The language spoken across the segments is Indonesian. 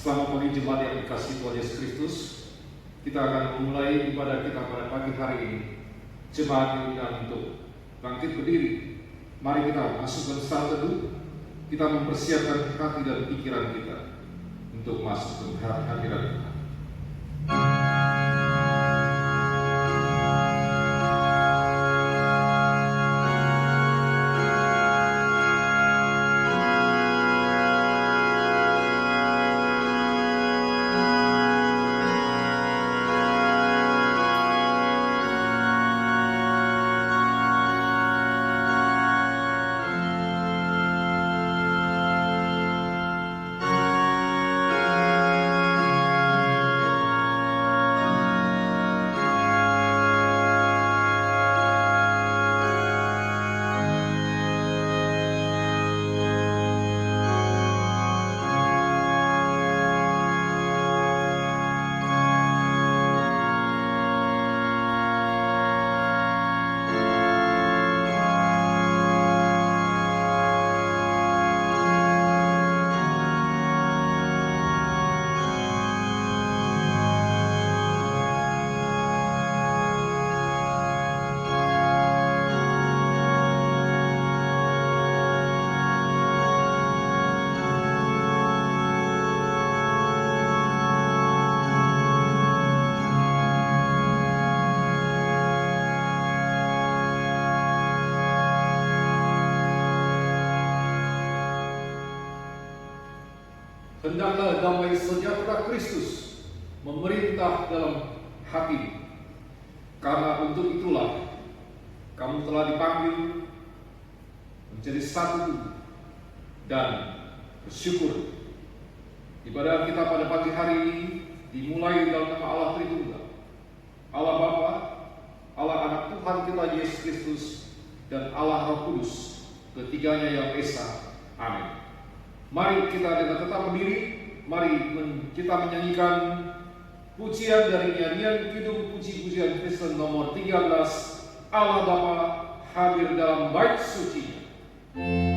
Selamat pagi jemaat yang dikasihi Tuhan Yesus Kristus. Kita akan memulai ibadah kita pada pagi hari ini. Jemaat diundang untuk bangkit berdiri. Mari kita masuk ke saat teduh. Kita mempersiapkan hati dan pikiran kita untuk masuk ke hadirat Tuhan. Hendaklah damai sejahtera Kristus memerintah dalam hati, karena untuk itulah kamu telah dipanggil menjadi satu dan bersyukur. Ibadah kita pada pagi hari ini dimulai dalam nama Allah Tritunggal, Allah Bapa, Allah Anak Tuhan kita Yesus Kristus, dan Allah Roh Kudus, ketiganya yang esa. Amin. Mari kita dengan tetap berdiri, mari kita menyanyikan pujian dari nyanyian Kidung Puji-pujian Kristen nomor 13, Allah Bapa hadir dalam bait suci. Puji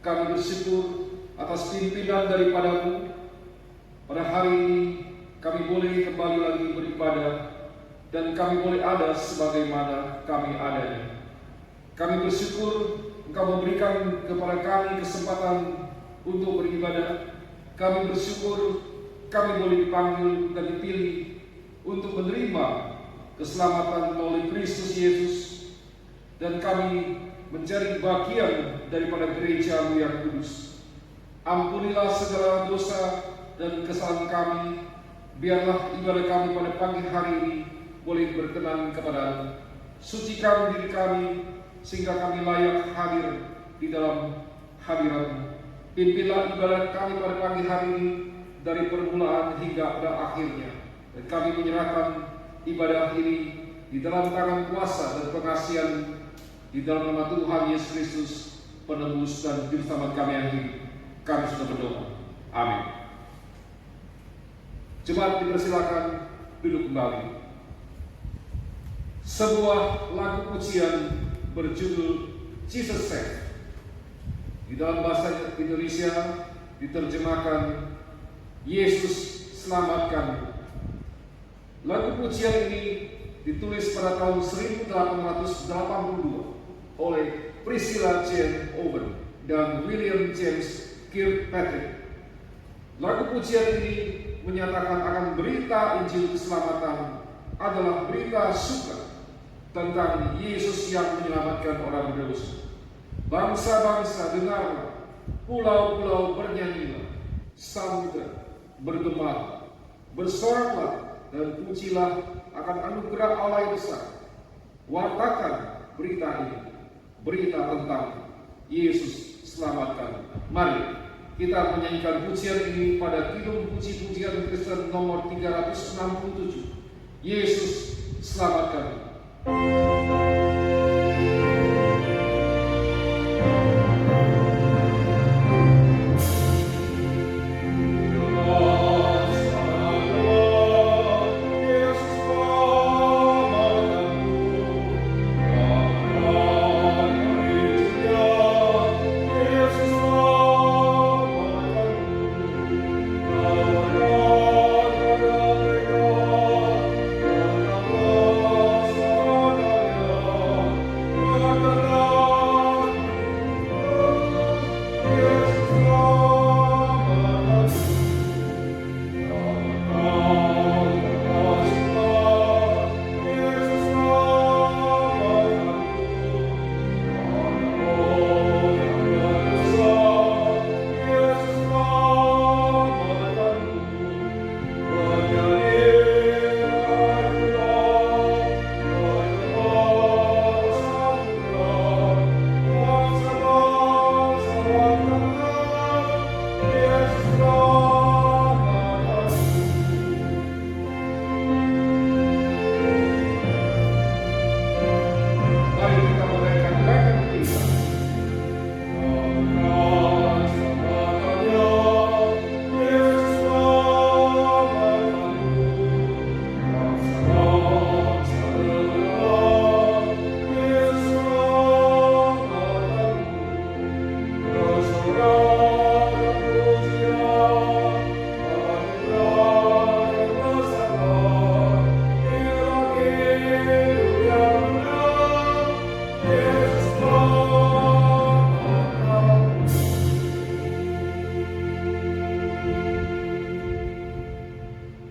kami bersyukur atas pimpinan daripada-Mu. Pada hari ini kami boleh kembali lagi beribadah dan kami boleh ada sebagaimana kami adanya. Kami bersyukur Engkau memberikan kepada kami kesempatan untuk beribadah. Kami bersyukur kami boleh dipanggil dan dipilih untuk menerima keselamatan melalui Kristus Yesus, dan kami mencari bagian daripada gereja-Mu yang kudus. Ampunilah segala dosa dan kesalahan kami. Biarlah ibadah kami pada pagi hari ini boleh berkenan kepada-Mu. Sucikan diri kami sehingga kami layak hadir di dalam hadirat-Mu. Pimpinlah ibadah kami pada pagi hari ini dari permulaan hingga pada akhirnya. Dan kami menyerahkan ibadah ini di dalam tangan kuasa dan pengasihan di dalam nama Tuhan Yesus Kristus, penebus dan juru selamat kami yang hidup. Kami sudah berdoa. Amin. Jemaat dipersilakan duduk kembali. Sebuah lagu pujian berjudul Jesus Save. Di dalam bahasa Indonesia diterjemahkan Yesus Selamatkan. Lagu pujian ini ditulis pada tahun 1882 oleh Priscilla Jane Owen dan William James Kirkpatrick. Lagu pujian ini menyatakan akan berita Injil keselamatan adalah berita suka tentang Yesus yang menyelamatkan orang berdosa. Bangsa-bangsa dengarlah, pulau-pulau bernyanyilah, samudra bergema, bersoraklah dan pujilah akan anugerah Allah yang besar. Wartakan berita ini, berita tentang Yesus selamatkan. Mari kita menyanyikan pujian ini pada Kidung Puji-pujian Kristen nomor 367. Yesus selamatkan.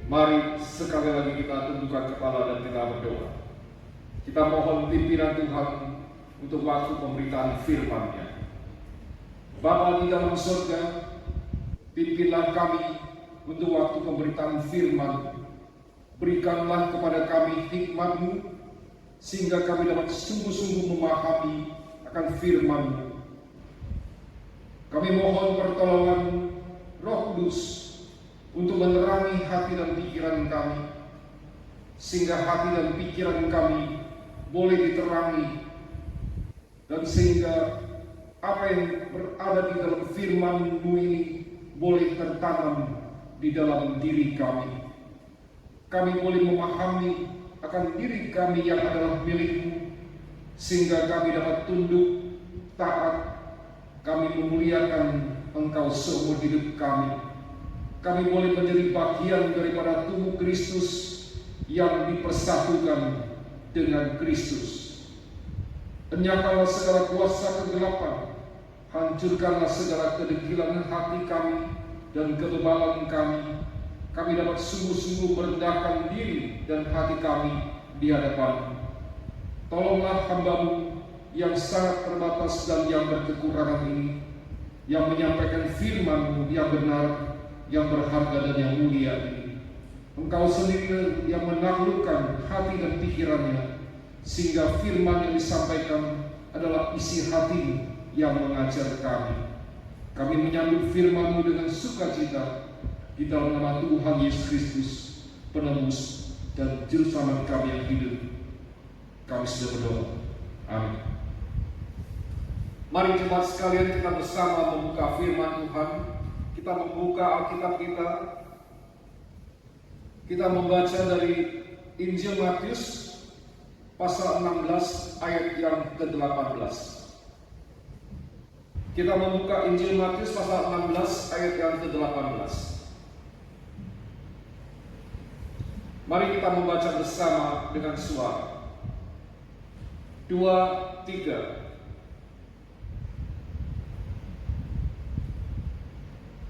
Mari sekali lagi kita tundukkan kepala dan kita berdoa. Kita mohon pimpinan Tuhan untuk waktu pemberitaan firman-Nya. Bapa di dalam surga, pimpinlah kami untuk waktu pemberitaan firman. Berikanlah kepada kami hikmat-Mu sehingga kami dapat sungguh-sungguh memahami akan firman-Mu. Kami mohon pertolongan Roh Kudus untuk menerangi hati dan pikiran kami, sehingga hati dan pikiran kami boleh diterangi, dan sehingga apa yang berada di dalam firman-Mu ini boleh tertanam di dalam diri kami. Kami boleh memahami akan diri kami yang adalah milik-Mu, sehingga kami dapat tunduk, taat, kami memuliakan Engkau seumur hidup kami. Kami boleh menjadi bagian daripada tubuh Kristus yang dipersatukan dengan Kristus. Enyahkanlah segala kuasa kegelapan, hancurkanlah segala kedegilan hati kami dan kebebalan kami. Kami dapat sungguh-sungguh merendahkan diri dan hati kami di hadapan-Mu. Tolonglah hamba-Mu yang sangat terbatas dan yang berkekurangan ini, yang menyampaikan firman-Mu yang benar, yang berharga dan yang mulia ini. Engkau sendiri yang menaklukkan hati dan pikirannya, sehingga firman yang disampaikan adalah isi hati-Mu yang mengajar kami. Kami menyambut firman-Mu dengan sukacita di dalam nama Tuhan Yesus Kristus, penebus dan juru selamat kami yang hidup. Kami sudah berdoa. Amin. Mari jemaat sekalian, kita bersama membuka firman Tuhan. Kita membuka Alkitab kita. Kita membaca dari Injil Matius pasal 16 ayat yang ke-18. Kita membuka Injil Matius pasal 16 ayat yang ke-18. Mari kita membaca bersama dengan suara. 2, 3.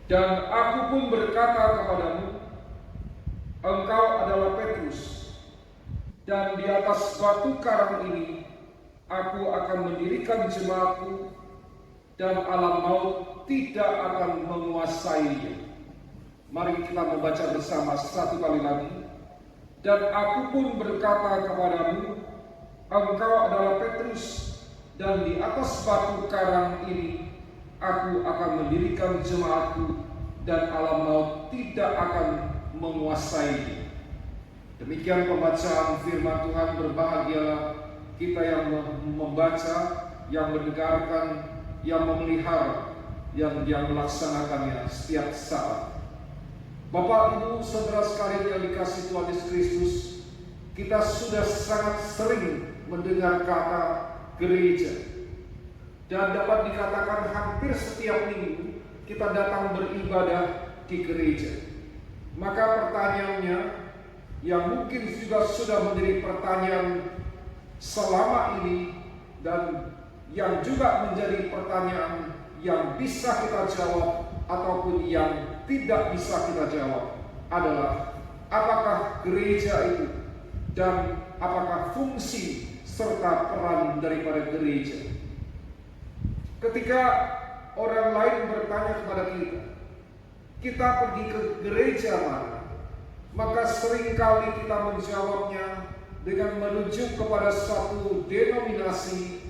Dan aku pun berkata kepadamu, engkau adalah Petrus, dan di atas batu karang ini aku akan mendirikan jemaatku, dan alam maut tidak akan menguasainya. Mari kita membaca bersama satu kali lagi. Dan aku pun berkata kepadamu, engkau adalah Petrus, dan di atas batu karang ini aku akan mendirikan jemaatku, dan alam maut tidak akan menguasainya. Demikian pembacaan firman Tuhan. Berbahagialah kita yang membaca, yang mendengarkan, yang memelihara, yang melaksanakannya setiap saat. Bapak, Ibu, saudara sekalian yang dikasihi Tuhan Yesus Kristus, kita sudah sangat sering mendengar kata gereja. Dan dapat dikatakan hampir setiap minggu kita datang beribadah di gereja. Maka pertanyaannya, yang mungkin juga sudah menjadi pertanyaan selama ini, dan yang juga menjadi pertanyaan yang bisa kita jawab ataupun yang tidak bisa kita jawab, adalah apakah gereja itu dan apakah fungsi serta peran daripada gereja. Ketika orang lain bertanya kepada kita pergi ke gereja mana? Maka seringkali kita menjawabnya dengan merujuk kepada suatu denominasi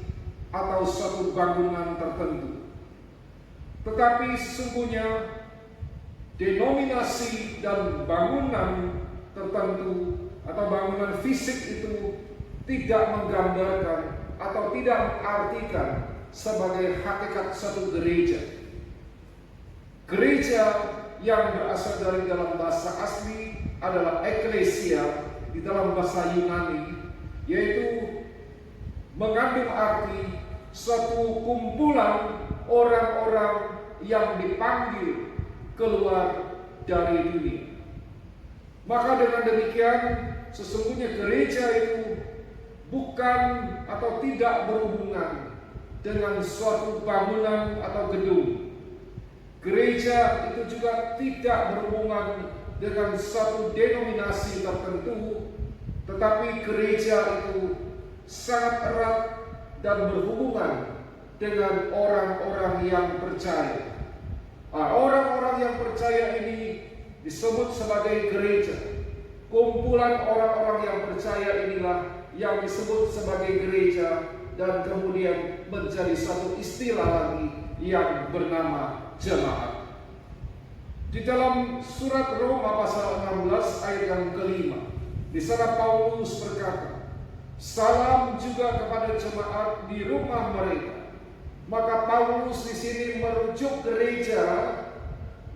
atau suatu bangunan tertentu. Tetapi sesungguhnya denominasi dan bangunan tertentu atau bangunan fisik itu tidak menggambarkan atau tidak mengartikan sebagai hakikat satu gereja. Gereja yang berasal dari dalam bahasa asli adalah eklesia di dalam bahasa Yunani, yaitu mengandung arti suatu kumpulan orang-orang yang dipanggil keluar dari dunia. Maka dengan demikian, sesungguhnya gereja itu bukan atau tidak berhubungan dengan suatu bangunan atau gedung. Gereja itu juga tidak berhubungan dengan suatu denominasi tertentu, tetapi gereja itu sangat erat dan berhubungan dengan orang-orang yang percaya. Orang-orang yang percaya ini disebut sebagai gereja. Kumpulan orang-orang yang percaya inilah yang disebut sebagai gereja, dan kemudian menjadi satu istilah lagi yang bernama jemaat. Di dalam surat Roma pasal 16 ayat yang ke-5, di sana Paulus berkata, salam juga kepada jemaat di rumah mereka. Maka Paulus di sini merujuk gereja,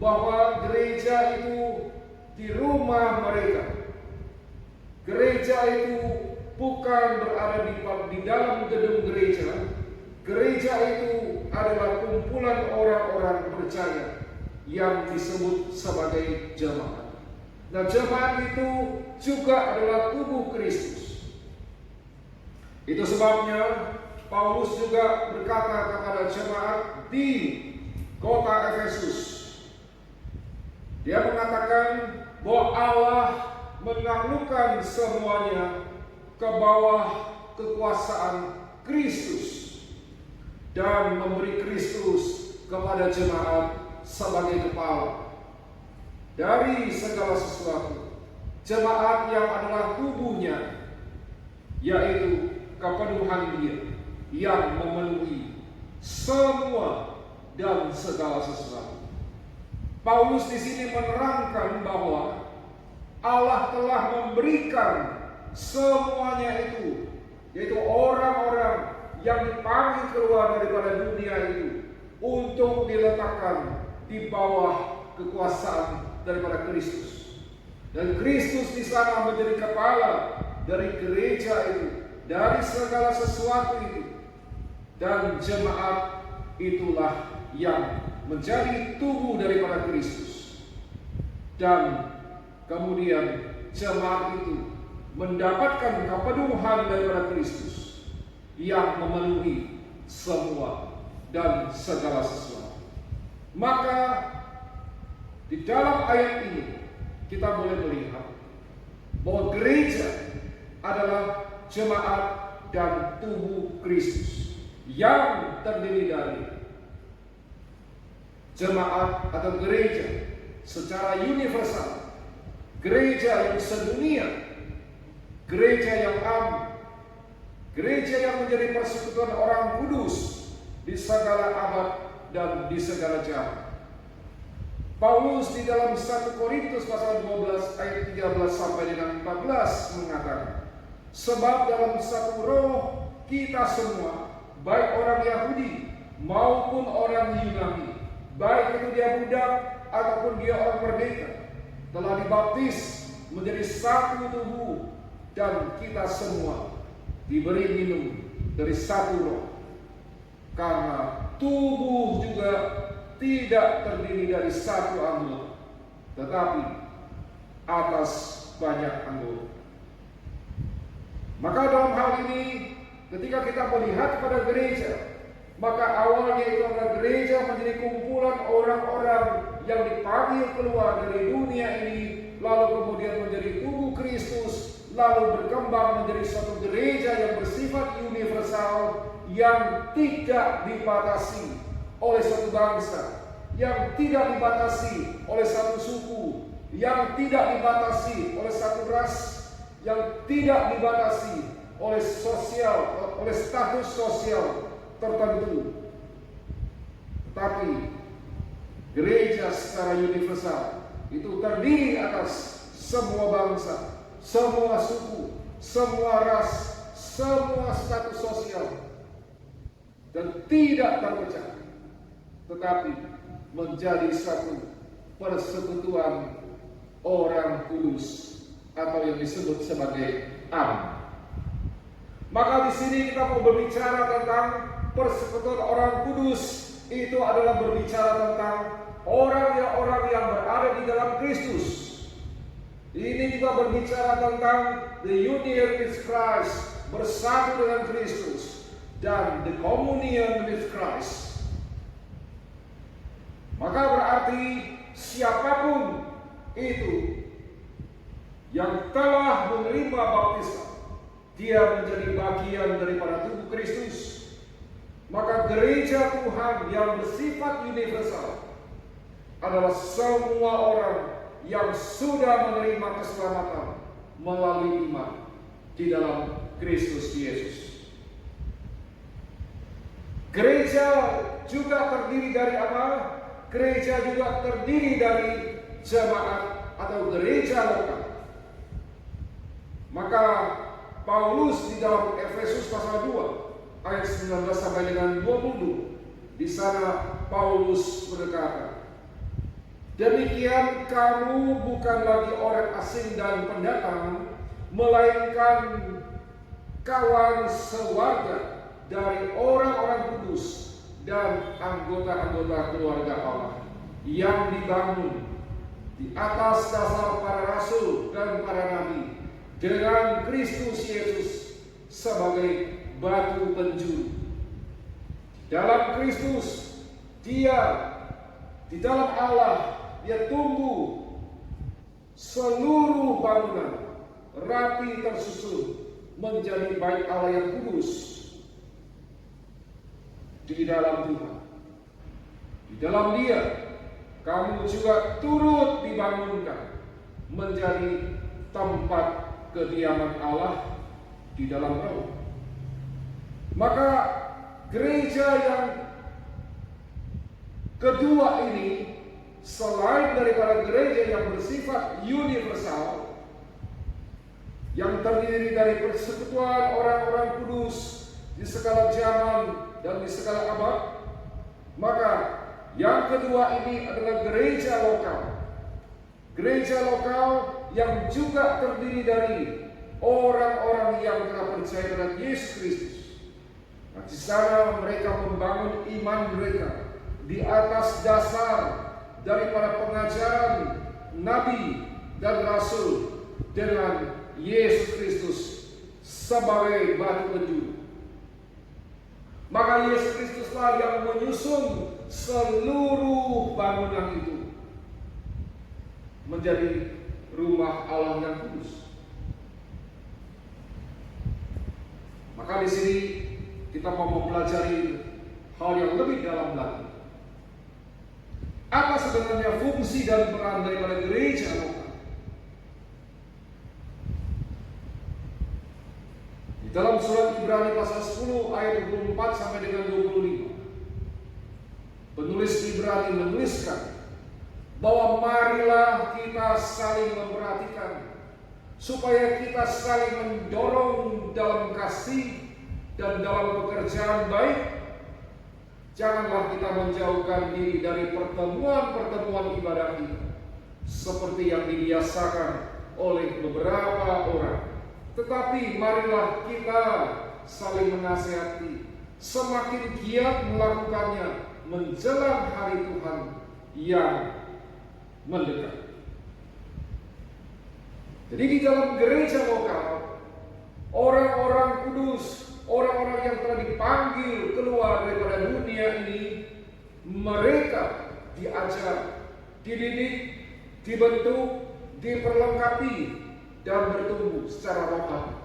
bahwa gereja itu di rumah mereka. Gereja itu bukan berada di dalam gedung gereja. gereja itu adalah kumpulan orang-orang percaya yang disebut sebagai jemaat. Nah, jemaat itu juga adalah tubuh Kristus. Itu sebabnya Paulus juga berkata kepada jemaat di kota Efesus. Dia mengatakan bahwa Allah menaklukkan semuanya ke bawah kekuasaan Kristus dan memberi Kristus kepada jemaat sebagai kepala dari segala sesuatu. Jemaat yang adalah tubuhnya, yaitu kepenuhan Dia yang memenuhi semua dan segala sesuatu. Paulus di sini menerangkan bahwa Allah telah memberikan semuanya itu, yaitu orang-orang yang dipanggil keluar daripada dunia itu, untuk diletakkan di bawah kekuasaan daripada Kristus. Dan Kristus di sana menjadi kepala dari gereja itu, dari segala sesuatu itu. Dan jemaat itulah yang menjadi tubuh daripada Kristus. Dan kemudian jemaat itu mendapatkan kepenuhan daripada Kristus yang memenuhi semua dan segala sesuatu. Maka di dalam ayat ini kita boleh melihat bahwa gereja adalah jemaat dan tubuh Kristus yang terdiri dari jemaat atau gereja secara universal, gereja yang sedunia, gereja yang am, gereja yang menjadi persekutuan orang kudus di segala abad dan di segala zaman. Paulus di dalam 1 Korintus pasal 12 ayat 13 sampai dengan 14 mengatakan, sebab dalam satu roh kita semua, baik orang Yahudi maupun orang Yunani, baik itu dia budak ataupun dia orang merdeka, telah dibaptis menjadi satu tubuh, dan kita semua diberi minum dari satu roh. Karena tubuh juga tidak terdiri dari satu anggota, tetapi atas banyak anggota. Maka dalam hal ini, ketika kita melihat pada gereja, maka awalnya itu adalah gereja menjadi kumpulan orang-orang yang dipanggil keluar dari dunia ini, lalu kemudian menjadi tubuh Kristus, lalu berkembang menjadi suatu gereja yang bersifat universal, yang tidak dibatasi oleh satu bangsa, yang tidak dibatasi oleh satu suku, yang tidak dibatasi oleh satu ras, yang tidak dibatasi oleh status sosial tertentu. Tetapi gereja secara universal itu terdiri atas semua bangsa, semua suku, semua ras, semua status sosial, dan tidak terpecah, tetapi menjadi satu persekutuan orang kudus atau yang disebut sebagai am. Maka di sini kita mau berbicara tentang persekutuan orang kudus. Itu adalah berbicara tentang orang yang berada di dalam Kristus. Ini juga berbicara tentang the union with Christ, bersatu dengan Kristus, dan the communion with Christ. Maka berarti siapapun itu yang telah menerima baptisan, dia menjadi bagian daripada tubuh Kristus. Maka gereja Tuhan yang bersifat universal adalah semua orang yang sudah menerima keselamatan melalui iman di dalam Kristus Yesus. Gereja juga terdiri dari apa? Gereja juga terdiri dari jemaat atau gereja lokal. Maka Paulus di dalam Efesus pasal 2 ayat 19 sampai dengan 20, di sana Paulus berkata, demikian kamu bukan lagi orang asing dan pendatang, melainkan kawan sewarga dari orang-orang kudus dan anggota-anggota keluarga Allah yang dibangun di atas dasar para rasul dan para nabi dengan Kristus Yesus sebagai batu penjuru. Dalam Kristus, Dia di dalam Allah, Dia tumbuh seluruh bangunan rapi tersusun menjadi bait Allah yang kudus di dalam Tuhan. Di dalam Dia, kamu juga turut dibangunkan menjadi tempat kediaman Allah di dalam Roh. Maka gereja yang kedua ini, selain daripada gereja yang bersifat universal, yang terdiri dari persekutuan orang-orang kudus di segala zaman dan di segala abad, maka yang kedua ini adalah gereja lokal. Gereja lokal yang juga terdiri dari orang-orang yang telah percaya pada Yesus Kristus. Nah, di sana mereka membangun iman mereka di atas dasar daripada pengajaran Nabi dan Rasul dengan Yesus Kristus sebagai batu penjuru. Maka Yesus Kristuslah yang menyusun seluruh bangunan itu menjadi rumah Allah yang kudus. Maka di sini kita mau mempelajari hal yang lebih dalam lagi. Apa sebenarnya fungsi dan peran daripada gereja lokal? Di dalam surat Ibrani pasal 10 ayat 24 sampai dengan 25, penulis Ibrani menuliskan bahwa marilah kita saling memperhatikan supaya kita saling mendorong dalam kasih dan dalam pekerjaan baik. Janganlah kita menjauhkan diri dari pertemuan-pertemuan ibadah kita seperti yang dibiasakan oleh beberapa orang. Tetapi marilah kita saling menasihati, semakin giat melakukannya menjelang hari Tuhan yang mendekat. Jadi di dalam gereja lokal, orang-orang kudus, orang-orang yang telah dipanggil keluar daripada dunia ini, mereka diajar, dididik, dibentuk, diperlengkapi, dan bertumbuh secara rohani.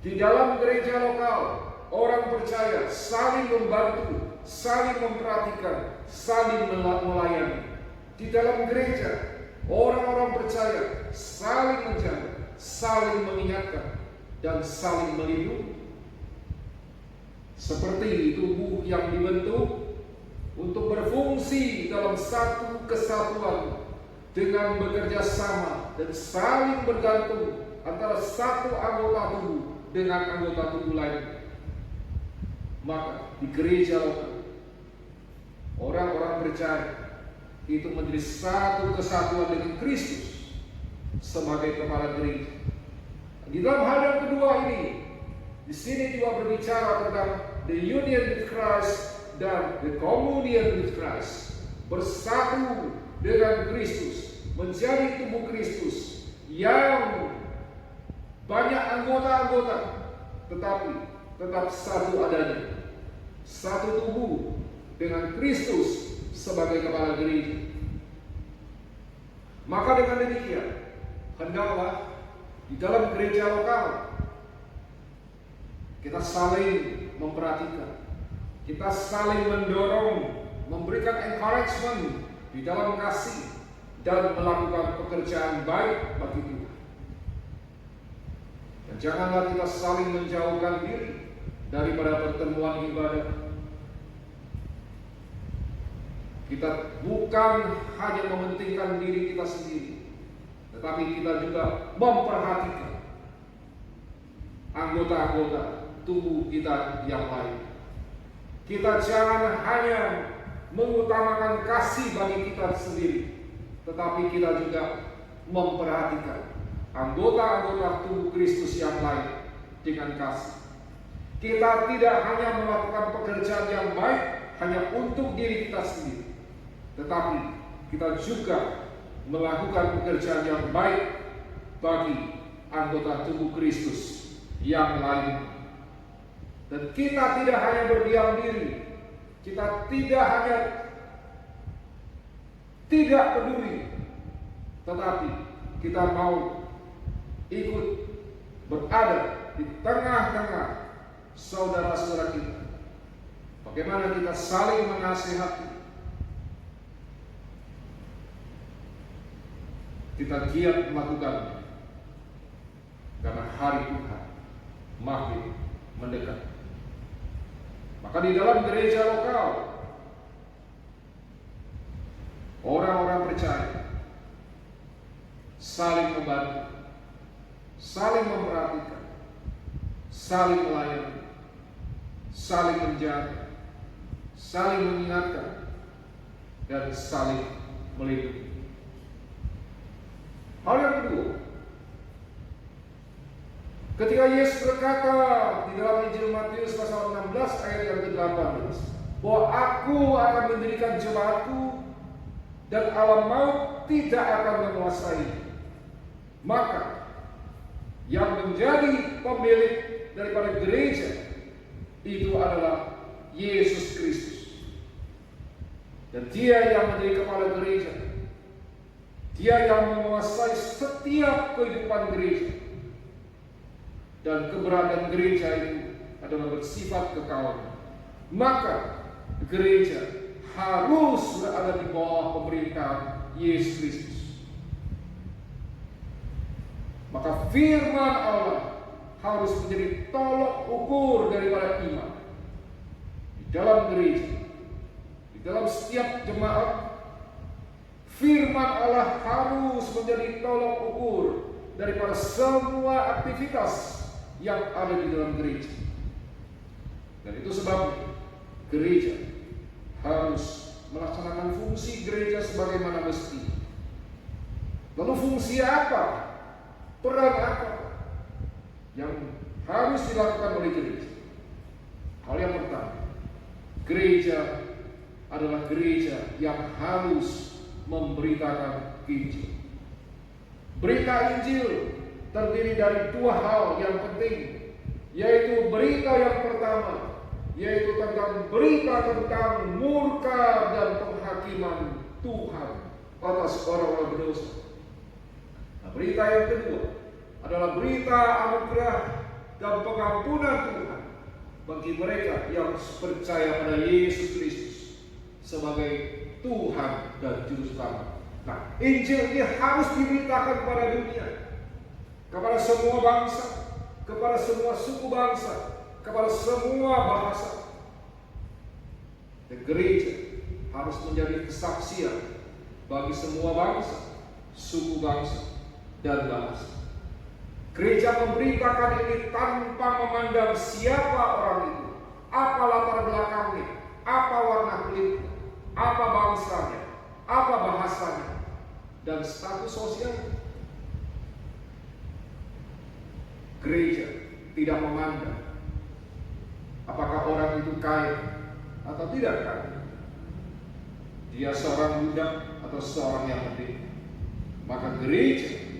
Di dalam gereja lokal, orang percaya saling membantu, saling memperhatikan, saling melayani. Di dalam gereja, orang-orang percaya saling menjaga, saling mengingatkan, dan saling melindungi. Seperti tubuh yang dibentuk untuk berfungsi dalam satu kesatuan dengan bekerja sama dan saling bergantung antara satu anggota tubuh dengan anggota tubuh lain. Maka di gereja lokal, orang-orang percaya itu menjadi satu kesatuan dengan Kristus sebagai kepala gereja. Di dalam hal yang kedua ini, di sini juga berbicara tentang the union with Christ dan the communion with Christ. Bersatu dengan Kristus, menjadi tubuh Kristus yang banyak anggota-anggota, tetapi tetap satu adanya. Satu tubuh dengan Kristus sebagai kepala gereja. Maka dengan demikian, hendaklah di dalam gereja lokal kita saling memperhatikan, kita saling mendorong, memberikan encouragement di dalam kasih dan melakukan pekerjaan baik bagi Tuhan. Dan janganlah kita saling menjauhkan diri daripada pertemuan ibadah. Kita bukan hanya mementingkan diri kita sendiri, tetapi kita juga memperhatikan anggota-anggota tubuh kita yang lain. Kita jangan hanya mengutamakan kasih bagi kita sendiri, tetapi kita juga memperhatikan anggota-anggota tubuh Kristus yang lain dengan kasih. Kita tidak hanya melakukan pekerjaan yang baik hanya untuk diri kita sendiri, tetapi kita juga melakukan pekerjaan yang baik bagi anggota tubuh Kristus yang lain. Dan kita tidak hanya berdiam diri, kita tidak hanya tidak peduli, tetapi kita mau ikut berada di tengah-tengah saudara-saudara kita. Bagaimana kita saling menasihati, kita giat melakukannya, karena hari Tuhan makin mendekat. Maka di dalam gereja lokal, orang-orang percaya saling membantu, saling memperhatikan, saling melayani, saling menjaga, saling mengingatkan, dan saling melindungi. Hal yang kedua, ketika Yesus berkata di dalam Injil Matius pasal 16 ayat yang ke-18 bahwa aku akan mendirikan jemaatku dan alam maut tidak akan menguasai, maka yang menjadi pemilik daripada gereja itu adalah Yesus Kristus. Dan Dia yang menjadi kepala gereja, Dia yang menguasai setiap kehidupan gereja. Dan keberadaan gereja itu adalah bersifat kekal. Maka gereja harus berada di bawah pemerintahan Yesus Kristus. Maka firman Allah harus menjadi tolok ukur daripada iman di dalam gereja, di dalam setiap jemaat. Firman Allah harus menjadi tolok ukur daripada semua aktivitas yang ada di dalam gereja. Dan itu sebabnya gereja harus melaksanakan fungsi gereja sebagaimana mesti. Lalu fungsi apa? Peran apa yang harus dilakukan oleh gereja? Hal yang pertama, gereja adalah gereja yang harus memberitakan Injil. Berita Injil terdiri dari dua hal yang penting, yaitu berita yang pertama, yaitu tentang berita tentang murka dan penghakiman Tuhan atas orang-orang berdosa. Nah, berita yang kedua adalah berita anugerah dan pengampunan Tuhan bagi mereka yang percaya pada Yesus Kristus sebagai Tuhan dan Juru Selamat. Nah, Injil ini harus diberitakan kepada dunia, kepada semua bangsa, kepada semua suku bangsa, kepada semua bahasa. Dan gereja harus menjadi kesaksian bagi semua bangsa, suku bangsa, dan bahasa. Gereja memberitakan ini tanpa memandang siapa orang itu, apa latar belakangnya, apa warna kulitnya, apa bangsanya, apa bahasanya, dan status sosialnya. Gereja tidak memandang apakah orang itu kaya atau tidak kaya, dia seorang budak atau seorang yang merdeka. Maka gereja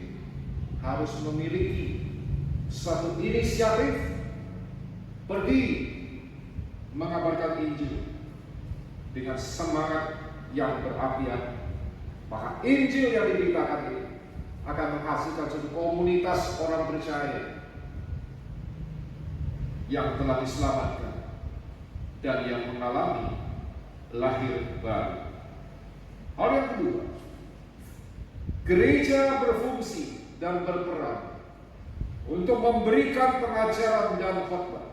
harus memiliki satu inisiatif pergi mengabarkan Injil dengan semangat yang berapi-api. Maka Injil yang diberitakan ini akan menghasilkan satu komunitas orang percaya yang telah diselamatkan dan yang mengalami lahir baru. Hal yang kedua, gereja berfungsi dan berperan untuk memberikan pengajaran dan khotbah.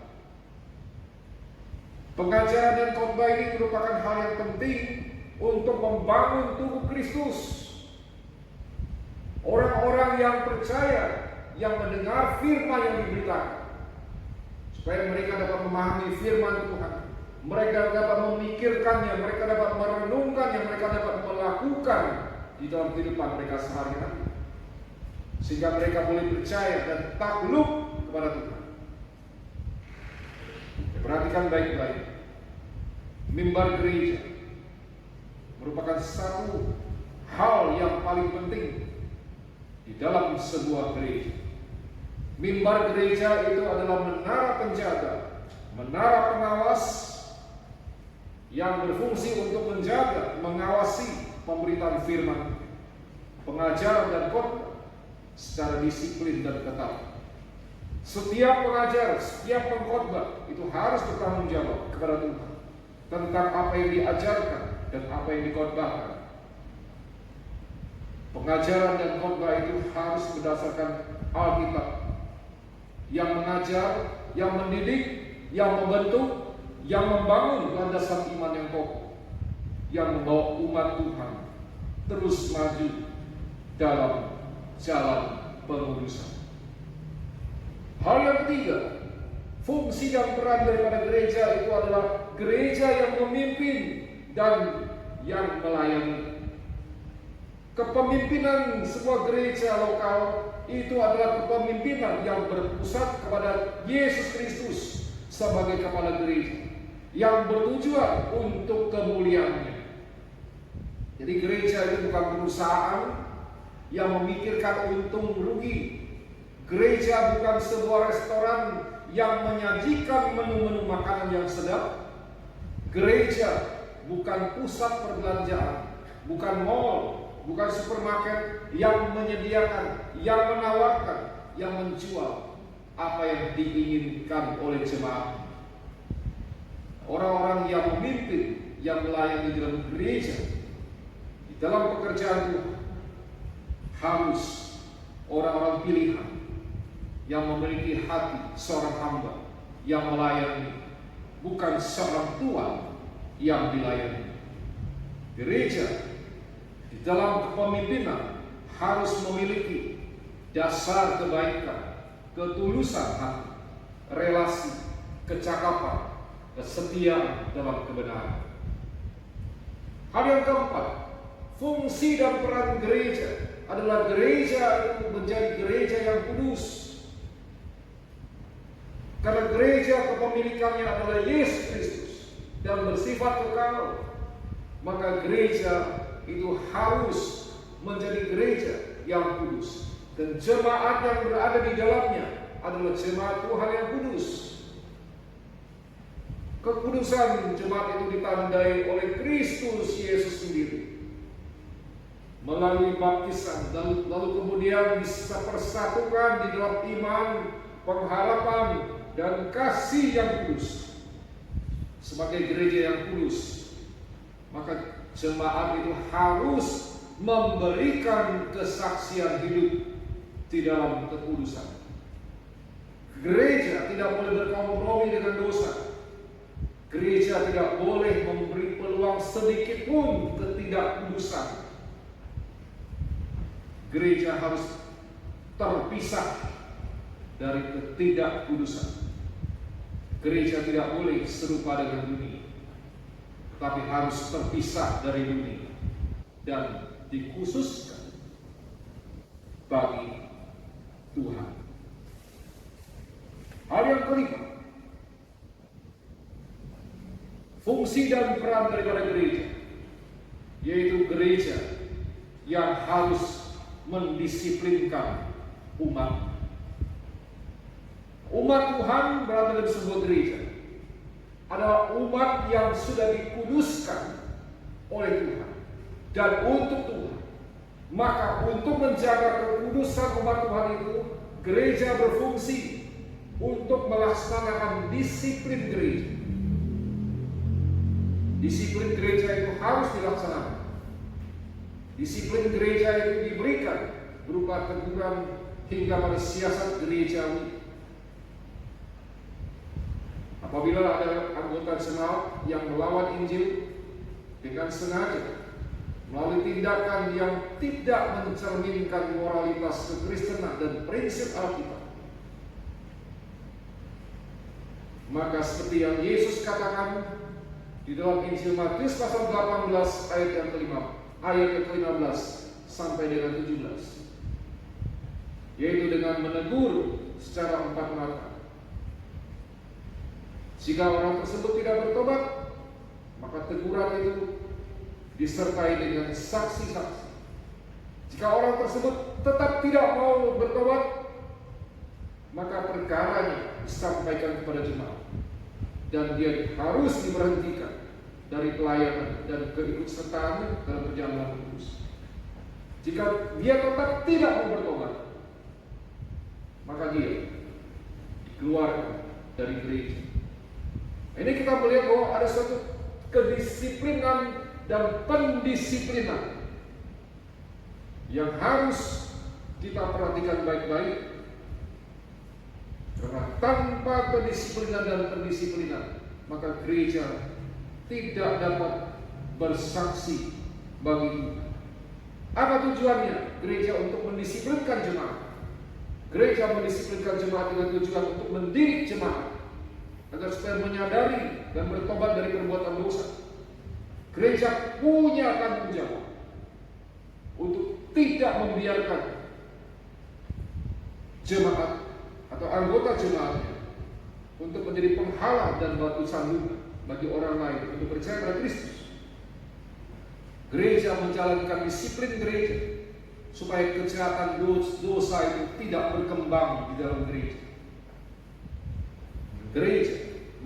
Pengajaran dan khotbah ini merupakan hal yang penting untuk membangun tubuh Kristus. Orang-orang yang percaya, yang mendengar firman yang diberitakan, supaya mereka dapat memahami firman Tuhan, mereka dapat memikirkannya, mereka dapat merenungkannya, mereka dapat melakukan di dalam kehidupan mereka sehari-hari, sehingga mereka boleh percaya dan takluk kepada Tuhan. Perhatikan baik-baik. Mimbar gereja merupakan satu hal yang paling penting di dalam sebuah gereja. Mimbar gereja itu adalah menara penjaga, menara pengawas yang berfungsi untuk menjaga, mengawasi pemberitaan firman, pengajaran dan khotbah secara disiplin dan ketat. Setiap pengajar, setiap pengkhotbah itu harus bertanggung jawab kepada Tuhan tentang apa yang diajarkan dan apa yang dikhotbahkan. Pengajaran dan khotbah itu harus berdasarkan Alkitab, yang mengajar, yang mendidik, yang membentuk, yang membangun landasan iman yang kokoh, yang membawa umat Tuhan terus maju dalam jalan pengudusan. Hal yang ketiga, fungsi dan peran daripada gereja itu adalah gereja yang memimpin dan yang melayani. Kepemimpinan sebuah gereja lokal itu adalah kepemimpinan yang berpusat kepada Yesus Kristus sebagai kepala gereja, yang bertujuan untuk kemuliaannya. Jadi gereja itu bukan perusahaan yang memikirkan untung rugi. Gereja bukan sebuah restoran yang menyajikan menu-menu makanan yang sedap. Gereja bukan pusat perbelanjaan, bukan mall, bukan supermarket yang menyediakan, yang menawarkan, yang menjual apa yang diinginkan oleh jemaat. Orang-orang yang memimpin, yang melayani dalam gereja, di dalam pekerjaan Tuhan, harus orang-orang pilihan yang memiliki hati seorang hamba yang melayani, bukan seorang tuan yang dilayani. Gereja di dalam kepemimpinan harus memiliki dasar kebaikan, ketulusan hati, relasi, kecakapan, kesetiaan dalam kebenaran. Hal yang keempat, fungsi dan peran gereja adalah gereja itu menjadi gereja yang kudus. Karena gereja kepemilikannya adalah Yesus Kristus dan bersifat kekal, maka gereja itu harus menjadi gereja yang kudus, dan jemaat yang berada di dalamnya adalah jemaat Tuhan yang kudus. Kekudusan jemaat itu ditandai oleh Kristus Yesus sendiri melalui baptisan, lalu kemudian bisa persatukan di dalam iman, pengharapan, dan kasih yang kudus. Sebagai gereja yang kudus, maka jemaat itu harus memberikan kesaksian hidup di dalam kekudusan. Gereja tidak boleh berkompromi dengan dosa. Gereja tidak boleh memberi peluang sedikit pun ketidakkudusan. Gereja harus terpisah dari ketidakkudusan. Gereja tidak boleh serupa dengan dunia, tapi harus terpisah dari dunia dan dikhususkan bagi Tuhan. Hal yang kelima, fungsi dan peran daripada gereja, yaitu gereja yang harus mendisiplinkan umat. Umat Tuhan berada dalam sebuah gereja adalah umat yang sudah dikuduskan oleh Tuhan dan untuk Tuhan. Maka untuk menjaga kekudusan umat Tuhan itu, gereja berfungsi untuk melaksanakan disiplin gereja. Disiplin gereja itu harus dilaksanakan. Disiplin gereja itu diberikan berupa teguran hingga pada siasat gerejawi. Apabila ada anggota jemaat yang melawan Injil dengan sengaja melalui tindakan yang tidak mencerminkan moralitas kekristenan dan prinsip Alkitab, maka seperti yang Yesus katakan di dalam Injil Matius pasal 18 ayat yang ke-15 sampai dengan 17, yaitu dengan menegur secara empat mata. Jika orang tersebut tidak bertobat, maka teguran itu disertai dengan saksi-saksi. Jika orang tersebut tetap tidak mau bertobat, maka perkaranya disampaikan kepada jemaat dan dia harus diberhentikan dari pelayanan dan keikutsertaannya dalam perjalanan kudus. Jika dia tetap tidak mau bertobat, maka dia dikeluarkan dari gereja. Ini kita melihat bahwa ada suatu kedisiplinan dan pendisiplinan yang harus kita perhatikan baik-baik. Karena tanpa kedisiplinan dan pendisiplinan, maka gereja tidak dapat bersaksi bagi Tuhan. Apa tujuannya? Gereja untuk mendisiplinkan jemaat. Gereja mendisiplinkan jemaat dengan tujuan untuk mendidik jemaat agar supaya menyadari dan bertobat dari perbuatan dosa. Gereja punya tanggung jawab untuk tidak membiarkan jemaat atau anggota jemaatnya untuk menjadi penghalang dan batu sandungan bagi orang lain untuk percaya pada Kristus. Gereja menjalankan disiplin gereja supaya kejahatan dosa itu tidak berkembang di dalam gereja. Gereja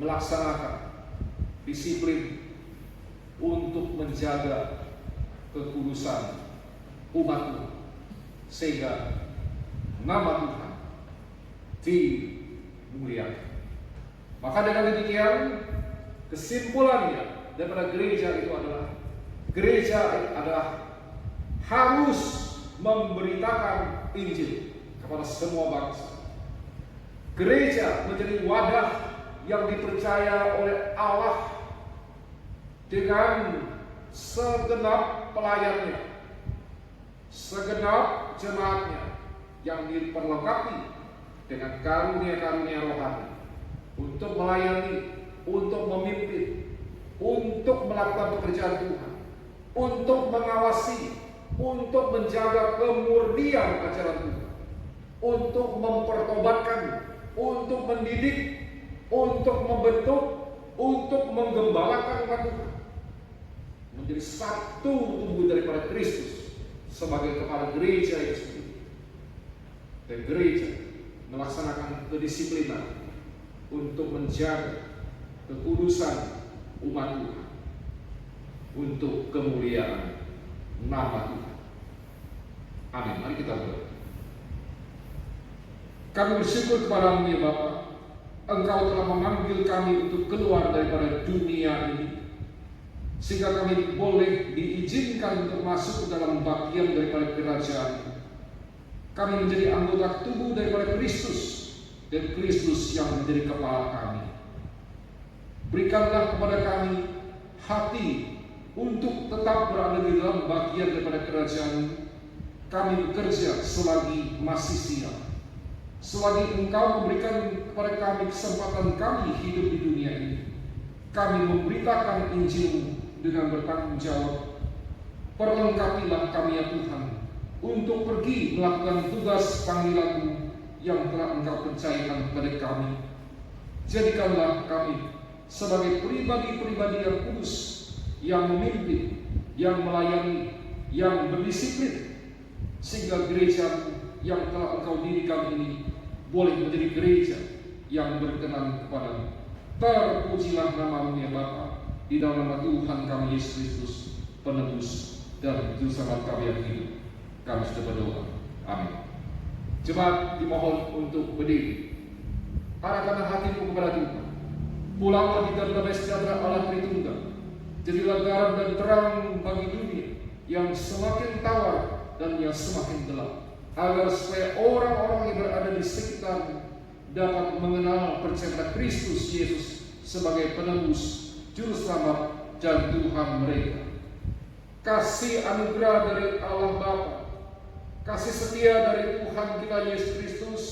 melaksanakan disiplin untuk menjaga kekudusan umat Tuhan sehingga nama Tuhan dimuliakan. Maka dengan demikian kesimpulannya daripada gereja itu adalah harus memberitakan Injil kepada semua bangsa. Gereja menjadi wadah yang dipercaya oleh Allah dengan segenap pelayannya, segenap jemaatnya yang diperlengkapi dengan karunia-karunia rohani untuk melayani, untuk memimpin, untuk melakukan pekerjaan Tuhan, untuk mengawasi, untuk menjaga kemurnian ajaran Tuhan, untuk mempertobatkan, untuk mendidik, untuk membentuk, untuk menggembalakan umat Tuhan menjadi satu tubuh daripada Kristus sebagai kepala gereja itu sendiri. Dan gereja melaksanakan kedisiplinan untuk menjaga kekudusan umat Tuhan untuk kemuliaan nama Tuhan. Amin. Mari kita berdoa. Kami bersyukur kepadamu ya Bapa, Engkau telah memanggil kami untuk keluar daripada dunia ini, sehingga kami boleh diizinkan untuk masuk ke dalam bagian daripada kerajaan. Kami menjadi anggota tubuh daripada Kristus, dan Kristus yang menjadi kepala kami. Berikanlah kepada kami hati untuk tetap berada di dalam bagian daripada kerajaan. Kami bekerja selagi masih siap, selagi Engkau memberikan kepada kami kesempatan kami hidup di dunia ini. Kami memberitakan Injil dengan bertanggung jawab. Perlengkapilah kami ya Tuhan untuk pergi melakukan tugas panggilan-Mu yang telah Engkau percayakan kepada kami. Jadikanlah kami sebagai pribadi-pribadi yang kudus, yang memimpin, yang melayani, yang berdisiplin, sehingga gereja yang telah Engkau dirikan ini boleh menjadi gereja yang berkenan kepadamu. Terpujilah nama-Mu ya Bapa, di dalam nama Tuhan kami Yesus Kristus, penebus dan juru selamat kami yang hidup. Kami sudah berdoa. Amin. Jemaat dimohon untuk berdiri. Arahkanlah hatimu kepada Tuhan. Pulanglah di dalam damai sejahtera Allah Tritunggal. Jadilah garam dan terang bagi dunia yang semakin tawar dan yang semakin gelap, agar supaya orang-orang yang berada di sekitar dapat mengenal percaya pada Kristus Yesus sebagai penebus, juru selamat dan Tuhan mereka. Kasih anugerah dari Allah Bapa, kasih setia dari Tuhan kita Yesus Kristus,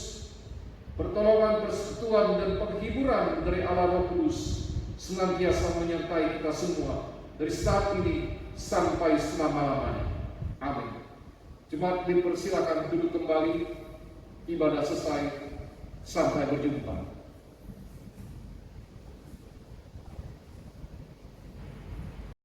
pertolongan, persekutuan dan penghiburan dari Allah Roh Kudus senantiasa menyertai kita semua dari saat ini sampai selama-lamanya. Amin. Jemaat dipersilakan duduk kembali. Ibadah selesai. Sampai berjumpa.